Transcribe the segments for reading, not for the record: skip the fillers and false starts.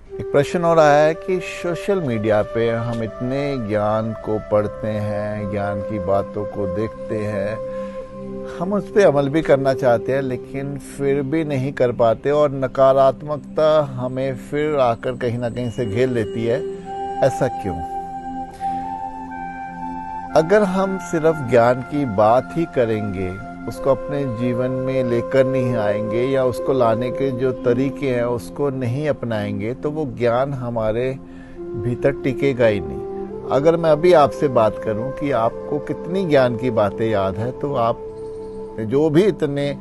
एक प्रश्न हो रहा है कि सोशल मीडिया पे हम इतने ज्ञान को पढ़ते हैं, ज्ञान की बातों को देखते हैं, हम उस पर अमल भी करना चाहते हैं लेकिन फिर भी नहीं कर पाते और नकारात्मकता हमें फिर आकर कहीं ना कहीं से घेर लेती है। ऐसा क्यों? अगर हम सिर्फ ज्ञान की बात ही करेंगे, उसको अपने जीवन में लेकर नहीं आएंगे या उसको लाने के जो तरीके हैं उसको नहीं अपनाएंगे तो वो ज्ञान हमारे भीतर टिकेगा ही नहीं। अगर मैं अभी आपसे बात करूं कि आपको कितनी ज्ञान की बातें याद है, तो आप जो भी इतने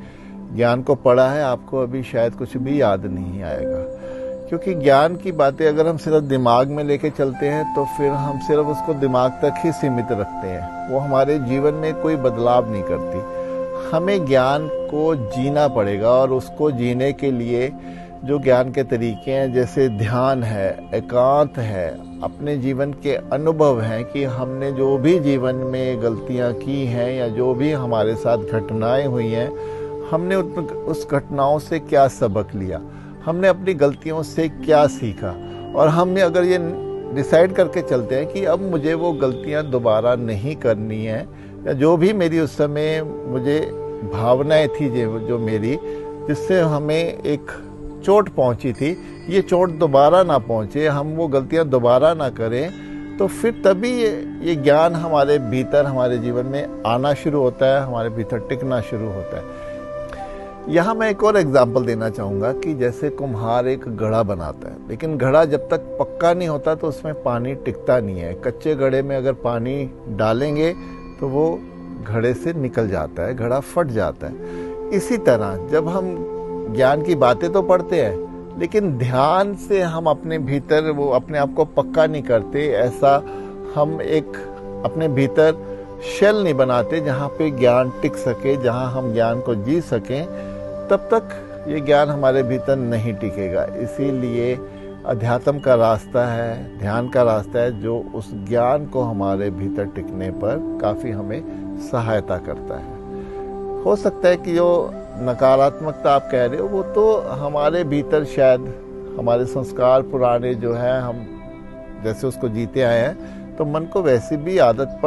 ज्ञान को पढ़ा है आपको अभी शायद कुछ भी याद नहीं आएगा, क्योंकि ज्ञान की बातें अगर हम सिर्फ दिमाग में लेके चलते हैं तो फिर हम सिर्फ उसको दिमाग तक ही सीमित रखते हैं, वो हमारे जीवन में कोई बदलाव नहीं करती। हमें ज्ञान को जीना पड़ेगा और उसको जीने के लिए जो ज्ञान के तरीके हैं, जैसे ध्यान है, एकांत है, अपने जीवन के अनुभव हैं कि हमने जो भी जीवन में गलतियां की हैं या जो भी हमारे साथ घटनाएं हुई हैं, हमने उस घटनाओं से क्या सबक लिया, हमने अपनी गलतियों से क्या सीखा। और हमने अगर ये डिसाइड करके चलते हैं कि अब मुझे वो गलतियां दोबारा नहीं करनी है, या जो भी मेरी उस समय मुझे भावनाएं थी जो मेरी, जिससे हमें एक चोट पहुंची थी, ये चोट दोबारा ना पहुंचे, हम वो गलतियां दोबारा ना करें, तो फिर तभी ये ज्ञान हमारे भीतर, हमारे जीवन में आना शुरू होता है, हमारे भीतर टिकना शुरू होता है। यहाँ मैं एक और एग्जाम्पल देना चाहूँगा कि जैसे कुम्हार एक घड़ा बनाता है, लेकिन घड़ा जब तक पक्का नहीं होता तो उसमें पानी टिकता नहीं है। कच्चे घड़े में अगर पानी डालेंगे तो वो घड़े से निकल जाता है, घड़ा फट जाता है। इसी तरह जब हम ज्ञान की बातें तो पढ़ते हैं लेकिन ध्यान से हम अपने भीतर वो अपने आप को पक्का नहीं करते, ऐसा हम एक अपने भीतर शेल नहीं बनाते जहाँ पे ज्ञान टिक सके, जहाँ हम ज्ञान को जी सकें, तब तक ये ज्ञान हमारे भीतर नहीं टिकेगा। इसीलिए अध्यात्म का रास्ता है, ध्यान का रास्ता है, जो उस ज्ञान को हमारे भीतर टिकने पर काफ़ी हमें सहायता करता है। हो सकता है कि जो नकारात्मकता आप कह रहे हो वो तो हमारे भीतर शायद हमारे संस्कार पुराने जो हैं, हम जैसे उसको जीते आए हैं तो मन को वैसी भी आदत पड़